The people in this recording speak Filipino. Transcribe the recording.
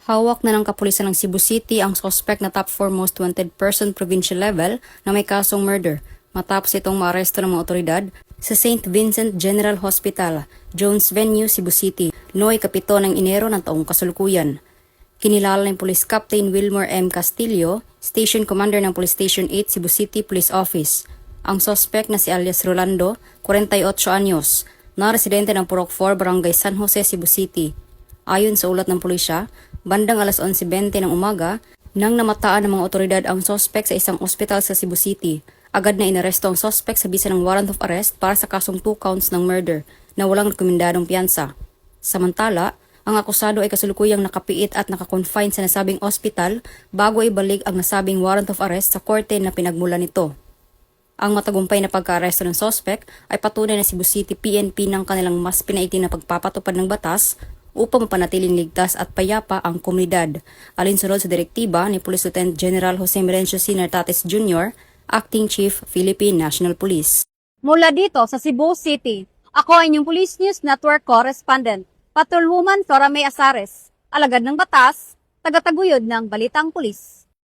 Hawak na ng kapulisan ng Cebu City ang suspect na top 4 most wanted person provincial level na may kasong murder matapos itong maaresto ng mga otoridad sa St. Vincent General Hospital, Jones Venue, Cebu City, noong 7 ng Enero ng taong kasalukuyan. Kinilala ng Police Captain Wilmer M. Castillo, Station Commander ng Police Station 8 Cebu City Police Office. Ang suspect na si alias Rolando, 48 anyos, na residente ng Purok 4, Barangay San Jose, Cebu City. Ayon sa ulat ng pulisya, bandang alas 11:20 ng umaga, nang namataan ng mga otoridad ang suspect sa isang ospital sa Cebu City, agad na inaresto ang suspect sa bisa ng warrant of arrest para sa kasong 2 counts ng murder na walang rekomendadong piyansa. Samantala, ang akusado ay kasalukuyang nakapiit at nakakonfine sa nasabing ospital bago ibalik ang nasabing warrant of arrest sa korte na pinagmulan nito. Ang matagumpay na pagka-aresto ng suspect ay patunay na Cebu City PNP ng kanilang mas pinaigting na pagpapatupad ng batas upang mapanatiling ligtas at payapa ang komunidad, alinsunod sa direktiba ni Police Lieutenant General Jose Merencio C. Nartates Jr., Acting Chief, Philippine National Police. Mula dito sa Cebu City, ako ay inyong Police News Network Correspondent, Patrolwoman Flora May Azares, alagad ng batas, tagataguyod ng Balitang Pulis.